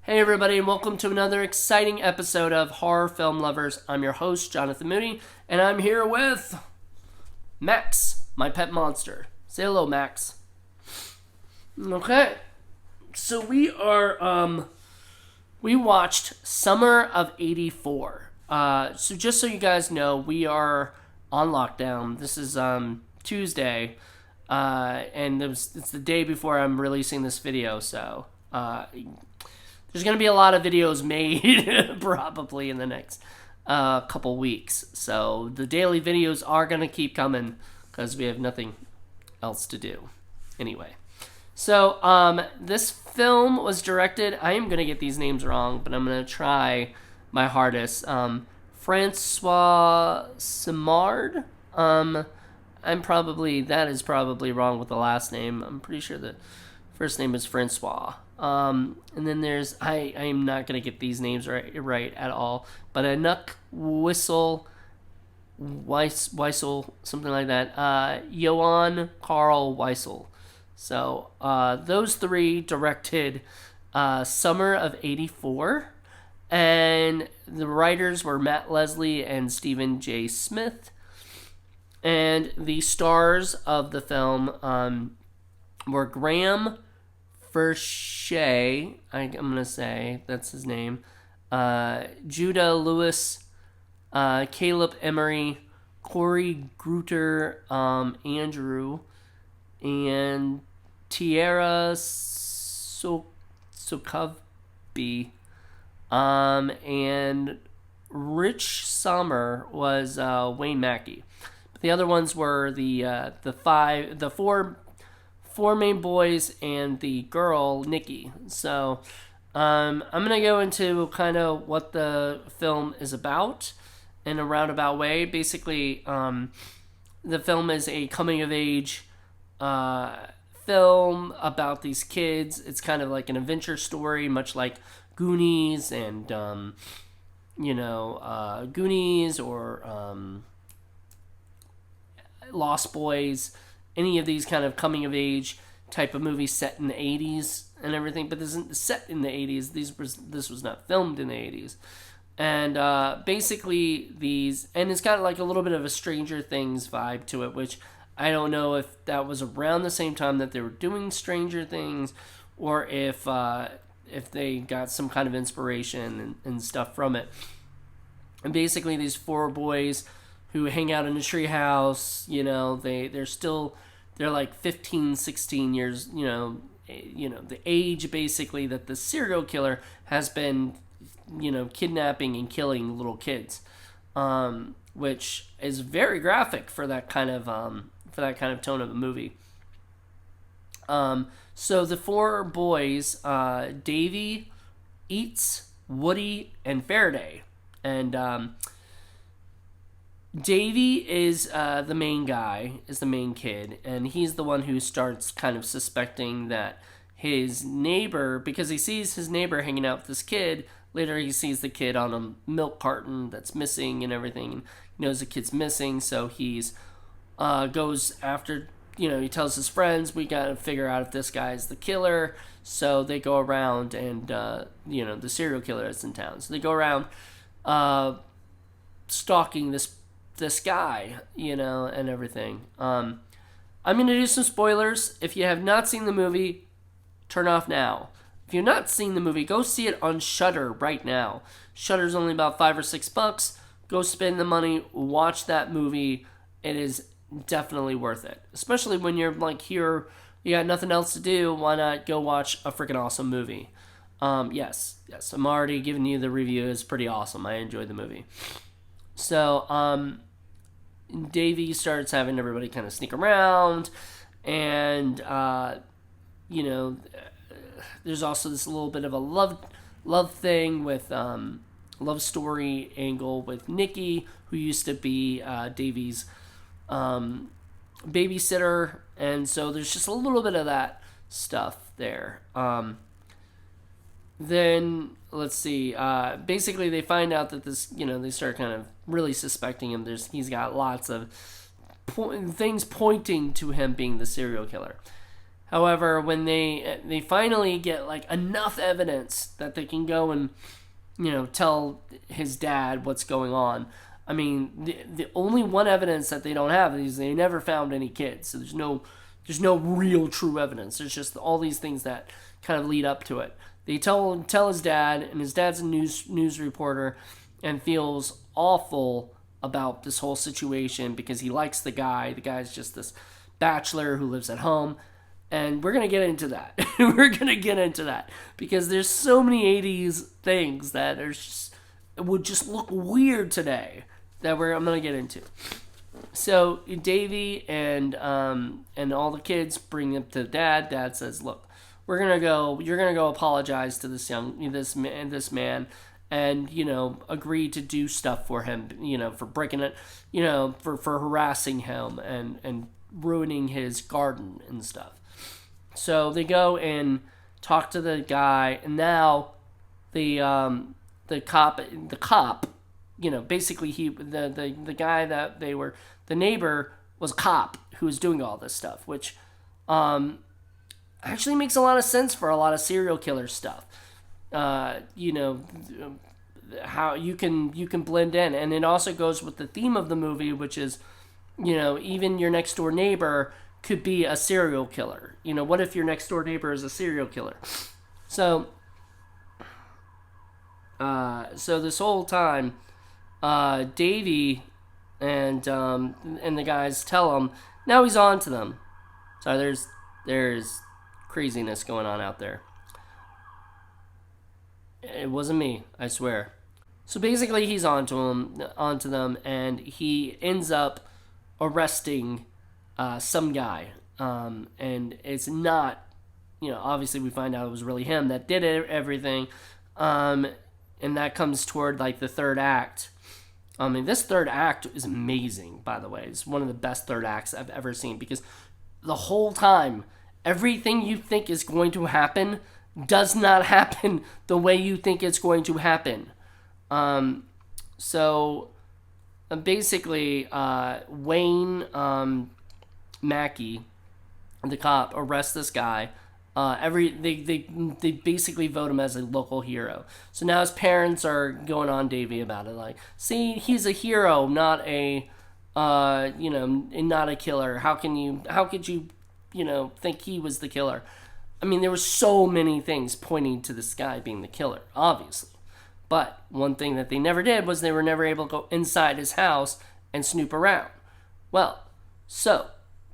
Hey everybody, and welcome to another exciting episode of Horror Film Lovers. I'm your host, Jonathan Mooney, and I'm here with Max, my pet monster. Say hello, Max. Okay, so we watched Summer of '84. So just so you guys know, we are on lockdown. This is Tuesday, and it's the day before I'm releasing this video, so there's going to be a lot of videos made probably in the next couple weeks. So the daily videos are going to keep coming because we have nothing else to do. Anyway, so this film was directed, I am going to get these names wrong, but I'm going to try my hardest. Francois Simard. That is probably wrong with the last name. I'm pretty sure the first name is Francois. And then there's, I am not going to get these names right at all, but Anuk Weissel, something like that. Johann Carl Weissel. So, those three directed Summer of '84, and the writers were Matt Leslie and Stephen J. Smith, and the stars of the film were Graham Fershey, I'm going to say, that's his name, Judah Lewis, Caleb Emery, Corey Grutter, Andrew, and Tierra Sokovby, and Rich Sommer was Wayne Mackey. But the other ones were the four main boys and the girl Nikki. So I'm gonna go into kind of what the film is about in a roundabout way. Basically, the film is a coming of age film about these kids. It's kind of like an adventure story, much like Goonies and Goonies or Lost Boys. Any of these kind of coming of age type of movies set in the 80s and everything, but this isn't set in the 80s. This was not filmed in the 80s. And basically and it's got like a little bit of a Stranger Things vibe to it, which I don't know if that was around the same time that they were doing Stranger Things, or if they got some kind of inspiration and stuff from it. And basically these four boys who hang out in a treehouse, they're like 15, 16 years, the age basically that the serial killer has been, kidnapping and killing little kids, which is very graphic for that kind of tone of a movie. So the four boys, Davy, Eats, Woody, and Faraday, and Davy is the main guy, is the main kid, and he's the one who starts kind of suspecting that his neighbor, because he sees his neighbor hanging out with this kid. Later he sees the kid on a milk carton that's missing and everything, and he knows the kid's missing, so he's goes after, he tells his friends, we gotta figure out if this guy's the killer. So they go around and, the serial killer is in town. So they go around stalking this guy, and everything. I'm going to do some spoilers. If you have not seen the movie, turn off now. If you've not seen the movie, go see it on Shudder right now. Shudder's only about $5 or $6. Go spend the money, watch that movie. It is definitely worth it. Especially when you're like here, you got nothing else to do. Why not go watch a freaking awesome movie? Yes, I'm already giving you the review. It's pretty awesome. I enjoyed the movie. So, Davey starts having everybody kind of sneak around, and there's also this little bit of a love thing with love story angle with Nikki, who used to be Davey's babysitter, and so there's just a little bit of that stuff there. Then let's see. Basically, they find out that this, they start kind of really suspecting him. He's got lots of things pointing to him being the serial killer. However, when they finally get like enough evidence that they can go and tell his dad what's going on. I mean, the only one evidence that they don't have is they never found any kids. So there's no real true evidence. There's just all these things that kind of lead up to it. They tell his dad, and his dad's a news reporter, and feels awful about this whole situation because he likes the guy. The guy's just this bachelor who lives at home. And we're going to get into that. We're going to get into that. Because there's so many 80s things that would just look weird today that I'm going to get into. So Davey and all the kids bring him to Dad. Dad says, "Look, you're going to go apologize to this man and, agree to do stuff for him, for breaking it, for harassing him and ruining his garden and stuff." So they go and talk to the guy, and now the cop, basically the guy that they were, the neighbor was a cop who was doing all this stuff, which actually makes a lot of sense for a lot of serial killer stuff. How you can blend in, and it also goes with the theme of the movie, which is, even your next door neighbor could be a serial killer. What if your next door neighbor is a serial killer? So this whole time, Davey and the guys tell him now he's on to them. So there's craziness going on out there. It wasn't me, I swear. So basically, he's onto them, and he ends up arresting some guy, and it's not, obviously we find out it was really him that did everything, and that comes toward like the third act. This third act is amazing, by the way. It's one of the best third acts I've ever seen, because the whole time, everything you think is going to happen does not happen the way you think it's going to happen. Basically, Wayne Mackey, the cop, arrests this guy. They basically vote him as a local hero. So now his parents are going on Davey about it, like, see, he's a hero, not a not a killer. How could you think he was the killer? I mean, there were so many things pointing to this guy being the killer, obviously. But one thing that they never did was they were never able to go inside his house and snoop around. Well, so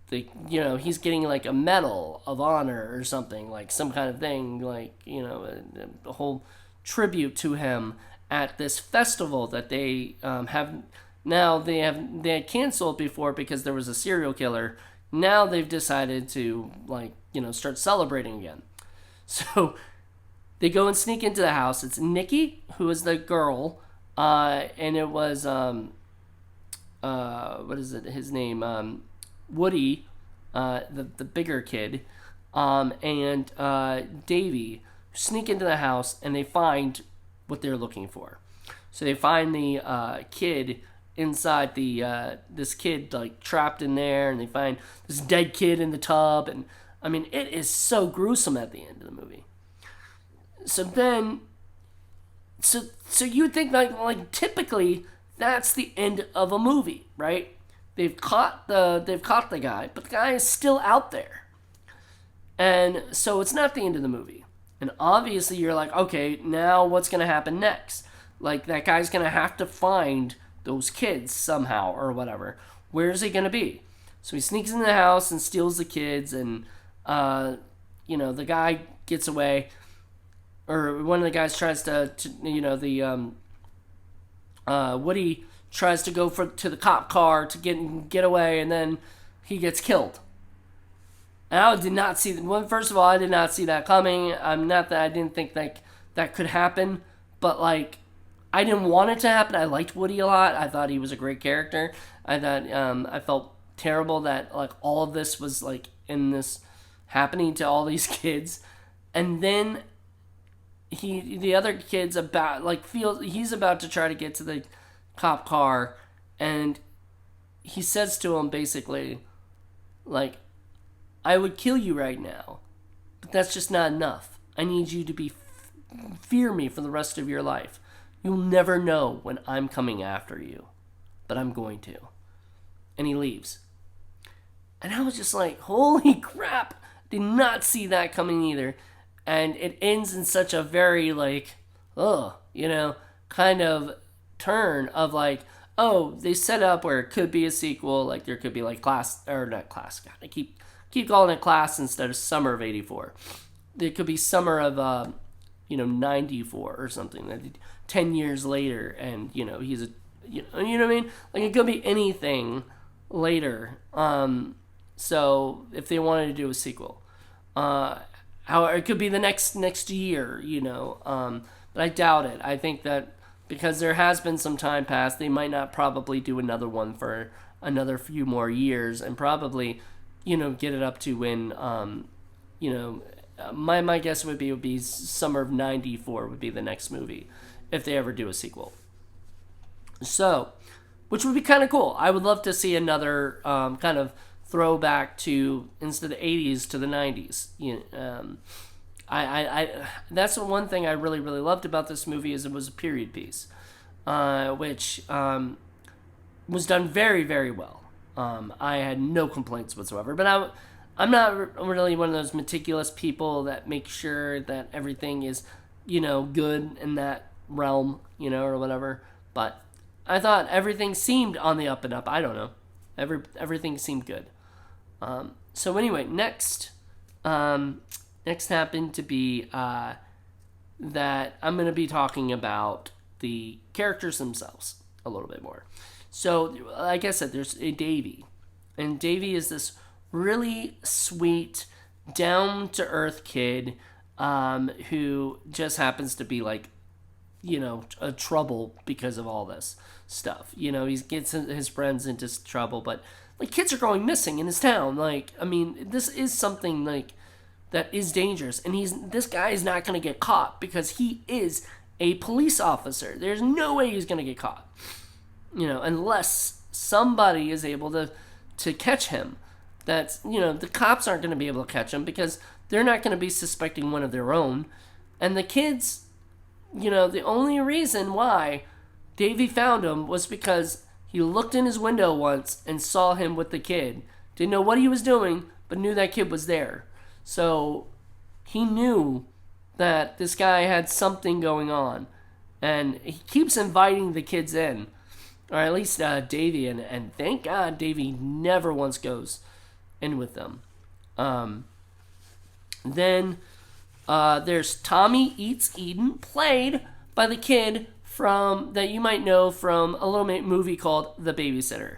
he's getting like a medal of honor or something, like some kind of thing, like a whole tribute to him at this festival that they have now. They had canceled before because there was a serial killer. Now they've decided to start celebrating again. So they go and sneak into the house. It's Nikki, who is the girl, and it was what is it? His name, Woody, the bigger kid, and Davey sneak into the house, and they find what they're looking for. So they find the kid inside this kid like trapped in there, and they find this dead kid in the tub, and I mean, it is so gruesome at the end of the movie. So then, so you'd think like typically that's the end of a movie, right? They've caught the guy, but the guy is still out there, and so it's not the end of the movie. And obviously, you're like, okay, now what's gonna happen next? Like, that guy's gonna have to find those kids somehow or whatever. Where's he gonna be? So he sneaks in the house and steals the kids, and the guy gets away, or one of the guys tries Woody tries to go to the cop car to get away, and then he gets killed. And I did not see that. First of all, I did not see that coming. Not that I didn't think that could happen, but like, I didn't want it to happen. I liked Woody a lot. I thought he was a great character. I thought I felt terrible that like all of this was like in this happening to all these kids, and then the other kid's he's about to try to get to the cop car, and he says to him basically like, I would kill you right now, but that's just not enough. I need you to fear me for the rest of your life. You'll never know when I'm coming after you, but I'm going to. And he leaves. And I was just like, holy crap. Did not see that coming either. And it ends in such a very like, kind of turn of like, oh, they set up where it could be a sequel. Like there could be like Class, or not Class, God, I keep calling it Class instead of Summer of 84. There could be Summer of, 94 or something. 10 years later, and, he's a, you know what I mean? Like it could be anything later. So if they wanted to do a sequel, how it could be the next year, but I doubt it. I think that because there has been some time passed, they might not probably do another one for another few more years, and probably, get it up to when, my guess would be Summer of 94 would be the next movie if they ever do a sequel. So, which would be kind of cool. I would love to see another kind of throwback to, instead of the 80s, to the 90s. I that's the one thing I really, really loved about this movie is it was a period piece, which was done very, very well. I had no complaints whatsoever, but I'm not really one of those meticulous people that make sure that everything is, good in that realm, or whatever. But I thought everything seemed on the up and up. I don't know. Everything seemed good. So anyway, next happened to be that I'm going to be talking about the characters themselves a little bit more. So, like I said, there's a Davy. And Davy is this really sweet, down-to-earth kid who just happens to be like, a trouble because of all this stuff. He gets his friends into trouble, but like kids are going missing in his town. Like, I mean, this is something like that is dangerous, and this guy is not going to get caught because he is a police officer. There's no way he's going to get caught, unless somebody is able to catch him. That's, the cops aren't going to be able to catch him because they're not going to be suspecting one of their own. And the kids, the only reason why Davy found him was because he looked in his window once and saw him with the kid. Didn't know what he was doing, but knew that kid was there. So he knew that this guy had something going on. And he keeps inviting the kids in. Or at least Davy, and thank God Davy never once goes in with them. Then there's Tommy Eats Eden, played by the kid that you might know from a little movie called The Babysitter.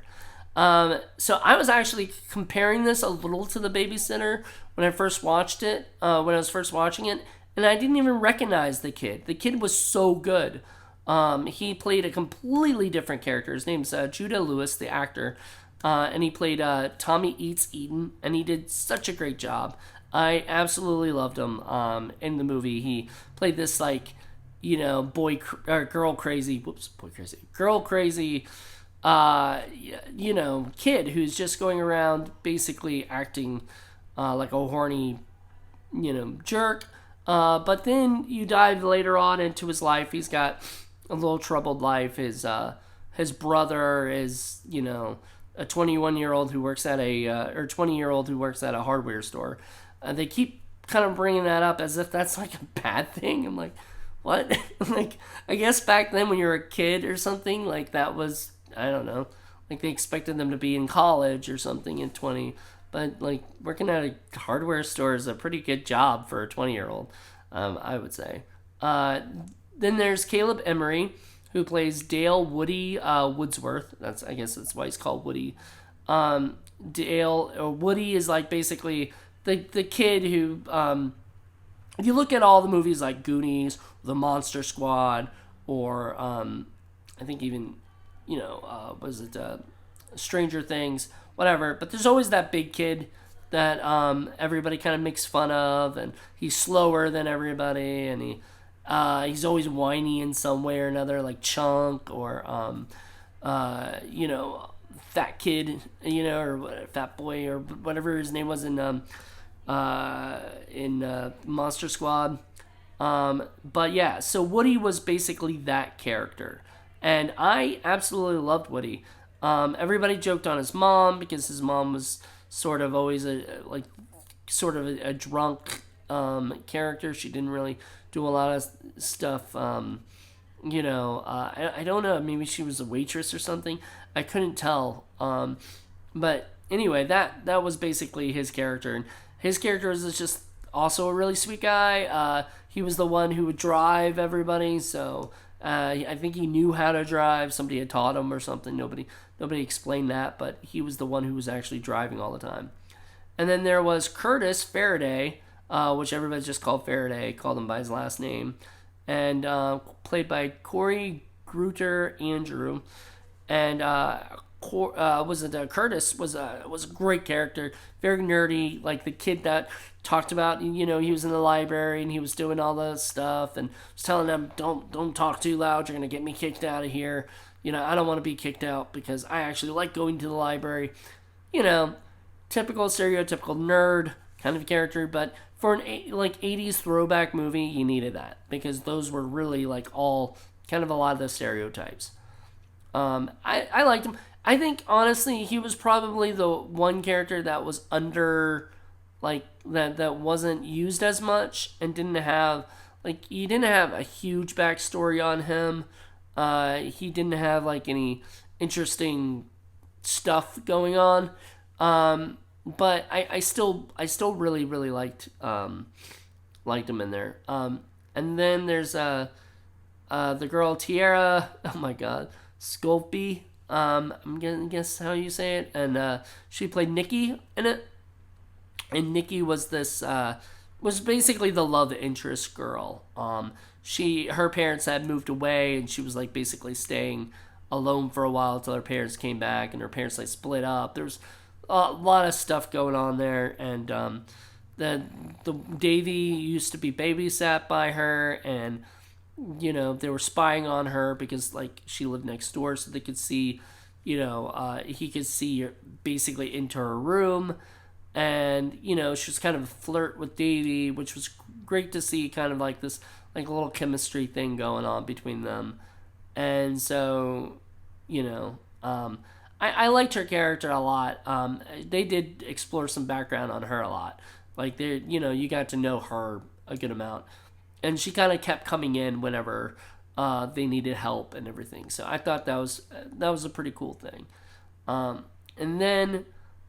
So I was actually comparing this a little to The Babysitter when I first watched it, when I was first watching it, and I didn't even recognize the kid. The kid was so good. He played a completely different character. His name's Judah Lewis, the actor, and he played Tommy Eats Eden, and he did such a great job. I absolutely loved him in the movie. He played this girl crazy kid who's just going around basically acting like a horny jerk, but then you dive later on into his life. He's got a little troubled life. His brother is a 21-year-old who works at a 20-year-old who works at a hardware store. They keep kind of bringing that up as if that's like a bad thing. I'm like, what? Like, I guess back then when you were a kid or something, like that was, I don't know, like they expected them to be in college or something in 20. But like working at a hardware store is a pretty good job for a 20-year-old, I would say. Then there's Caleb Emery, who plays Dale Woody Woodsworth. I guess that's why he's called Woody. Woody is like basically the kid who, if you look at all the movies like Goonies, The Monster Squad, or I think even, Stranger Things, whatever. But there's always that big kid that everybody kind of makes fun of, and he's slower than everybody, and he's always whiny in some way or another, like Chunk, or fat kid, or fat boy, or whatever his name was in Monster Squad. But yeah, so Woody was basically that character, and I absolutely loved Woody. Everybody joked on his mom because his mom was sort of always a drunk character. She didn't really do a lot of stuff. I don't know. Maybe she was a waitress or something. I couldn't tell. But anyway, that was basically his character, and his character was just also a really sweet guy. He was the one who would drive everybody, so I think he knew how to drive. Somebody had taught him or something. Nobody explained that, but he was the one who was actually driving all the time. And then there was Curtis Faraday, which everybody just called Faraday, called him by his last name, and played by Corey Grutter Andrew. And Curtis was a great character, very nerdy, like the kid that talked about, he was in the library and he was doing all the stuff and was telling them, don't talk too loud, you're gonna get me kicked out of here. I don't want to be kicked out because I actually like going to the library. Typical stereotypical nerd kind of character, but for an 80s throwback movie, you needed that because those were really all kind of a lot of the stereotypes. I liked him. I think honestly he was probably the one character that was under that wasn't used as much and didn't have he didn't have a huge backstory on him. He didn't have any interesting stuff going on. But I still really really liked him in there. And then there's the girl Tiara. Oh my God, Sculpey. I'm gonna guess how you say it. And she played Nikki in it. And Nikki was was basically the love interest girl. Her parents had moved away, and she was basically staying alone for a while until her parents came back, and her parents split up. There was a lot of stuff going on there, and the Davy used to be babysat by her, and they were spying on her because she lived next door, so they could see, he could see basically into her room, and she was kind of a flirt with Davy, which was great to see, kind of this a little chemistry thing going on between them, and so I liked her character a lot. They did explore some background on her a lot. You got to know her a good amount. And she kind of kept coming in whenever they needed help and everything. So I thought that was a pretty cool thing. And then,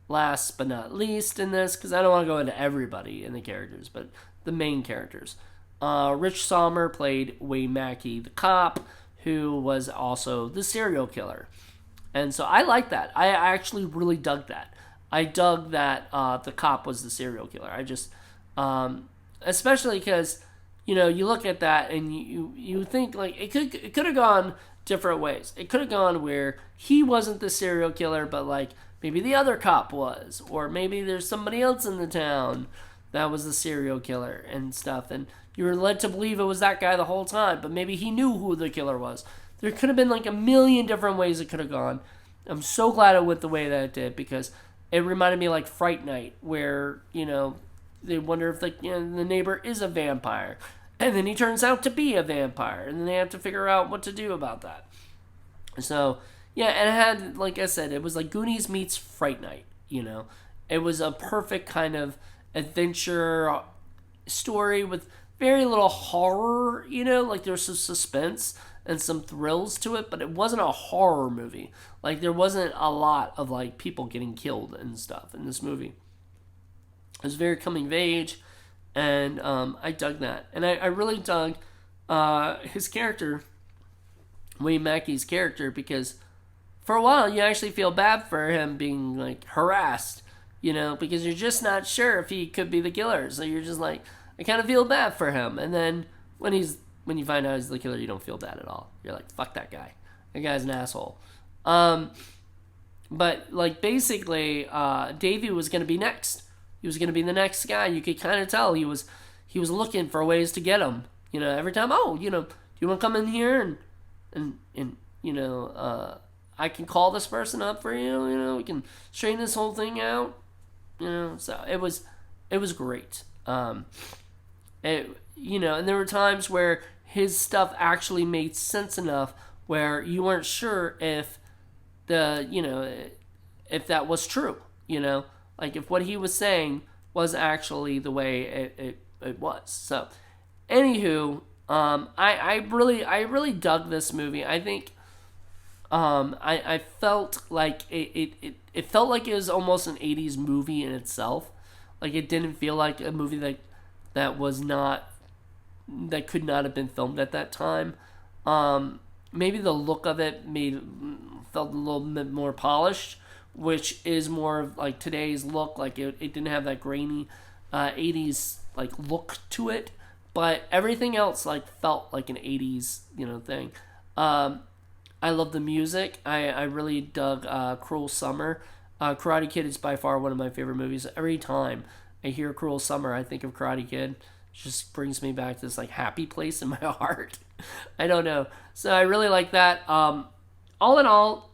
last but not least in this, because I don't want to go into everybody in the characters, but the main characters. Rich Sommer played Wayne Mackey, the cop, who was also the serial killer. And so I like that. I actually really dug that. I dug that the cop was the serial killer. I just, especially because, you look at that and you think it could have gone different ways. It could have gone where he wasn't the serial killer, but maybe the other cop was, or maybe there's somebody else in the town that was the serial killer and stuff. And you were led to believe it was that guy the whole time, but maybe he knew who the killer was. There could have been a million different ways it could have gone. I'm so glad it went the way that it did because it reminded me Fright Night, where they wonder if the neighbor is a vampire, and then he turns out to be a vampire, and then they have to figure out what to do about that. So yeah, and it had, like I said, it was Goonies meets Fright Night. It was a perfect kind of adventure story with very little horror. There's some suspense and some thrills to it, but it wasn't a horror movie. There wasn't a lot of people getting killed and stuff in this movie. It was very coming of age, and I dug that. And I really dug his character, Wayne Mackey's character, because for a while you actually feel bad for him being harassed, because you're just not sure if he could be the killer. So you're just I kind of feel bad for him. And then when you find out he's the killer, you don't feel bad at all. You're fuck that guy. That guy's an asshole. But basically, Davey was going to be next. He was going to be the next guy. You could kind of tell he was looking for ways to get him. Every time, do you want to come in here and I can call this person up for you. We can straighten this whole thing out. So it was great. And there were times where his stuff actually made sense enough where you weren't sure if if that was true. Like if what he was saying was actually the way it was. So, anywho, I really dug this movie. I think I felt like it felt like it was almost an 80s movie in itself. Like it didn't feel like a movie that could not have been filmed at that time. Maybe the look of it felt a little bit more polished, which is more of like today's look. Like it didn't have that grainy 80s like look to it, but everything else like felt like an 80s thing. I love the music. I really dug Cruel Summer. Karate Kid is by far one of my favorite movies. Every time I hear Cruel Summer, I think of Karate Kid. It just brings me back to this like happy place in my heart. I don't know. So I really like that. All in all,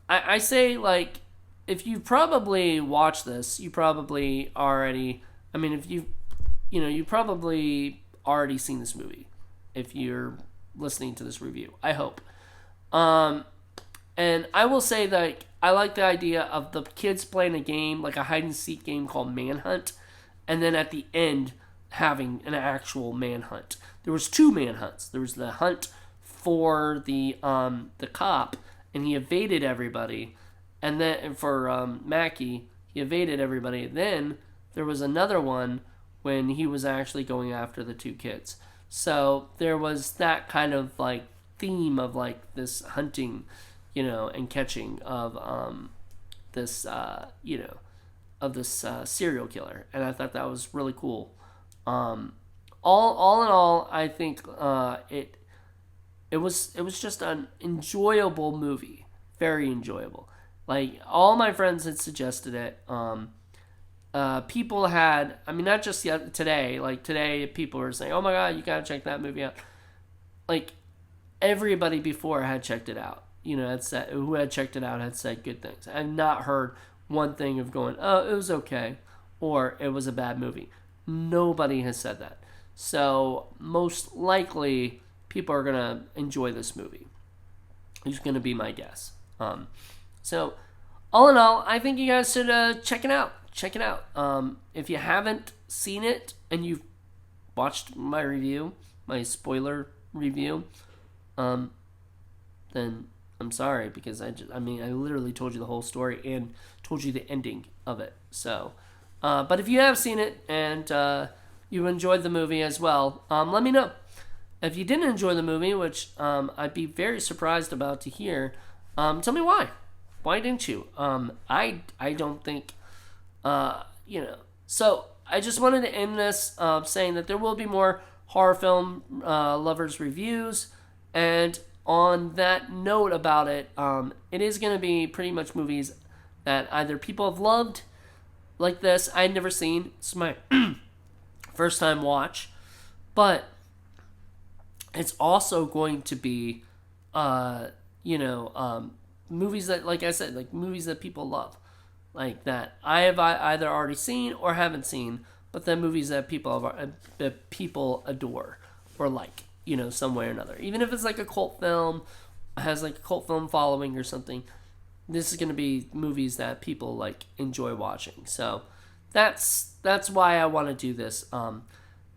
I say like if you probably watched this, you probably already. I mean, if you probably already seen this movie if you're listening to this review. I hope. And I will say that I like the idea of the kids playing a game, like a hide and seek game called Manhunt, and then at the end having an actual manhunt. There was 2 manhunts. There was the hunt for the cop, and he evaded everybody, and then for Mackie, he evaded everybody. Then there was another one when he was actually going after the 2 kids. So there was that kind of like theme of like this hunting, and catching of this serial killer, and I thought that was really cool. All in all, I think it was just an enjoyable movie, very enjoyable. Like all my friends had suggested it. People had, I mean, not just today. Like today, people were saying, "Oh my God, you gotta check that movie out." Like everybody before had checked it out. Who had checked it out had said good things. I've not heard one thing of going, "Oh, it was okay," or "It was a bad movie." Nobody has said that. So most likely, people are gonna enjoy this movie. It's gonna be my guess. So all in all, I think you guys should check it out. Check it out. If you haven't seen it and you've watched my review, my spoiler review, then I'm sorry, because I literally told you the whole story and told you the ending of it. So, but if you have seen it and you enjoyed the movie as well, let me know. If you didn't enjoy the movie, which I'd be very surprised about to hear, tell me why. Why didn't you? I don't think, So I just wanted to end this saying that there will be more horror film lovers reviews, and on that note about it, it is going to be pretty much movies that either people have loved, like this, I'd never seen. It's my first time watch, but it's also going to be, movies that, like I said, like movies that people love, like that I have either already seen or haven't seen, but then movies that people adore or like, some way or another. Even if it's like a cult film, has like a cult film following or something, this is going to be movies that people like enjoy watching. So that's why I want to do this.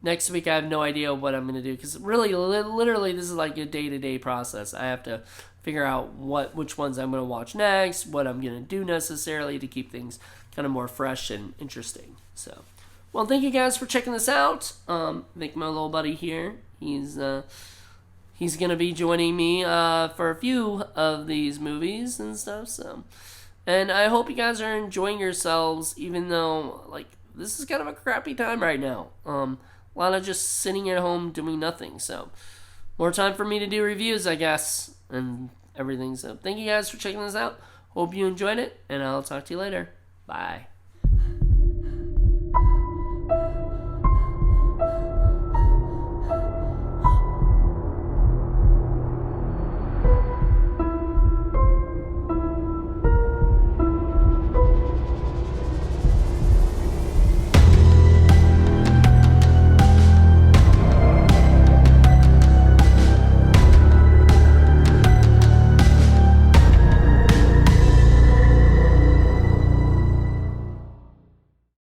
Next week I have no idea what I'm going to do, because really, literally, this is like a day-to-day process. I have to figure out which ones I'm going to watch next, what I'm going to do necessarily to keep things kind of more fresh and interesting. So, well, thank you guys for checking this out. I think my little buddy here, he's going to be joining me for a few of these movies and stuff. So, and I hope you guys are enjoying yourselves, even though like this is kind of a crappy time right now. A lot of just sitting at home doing nothing. So, more time for me to do reviews, I guess, and everything. So, thank you guys for checking this out. Hope you enjoyed it, and I'll talk to you later. Bye.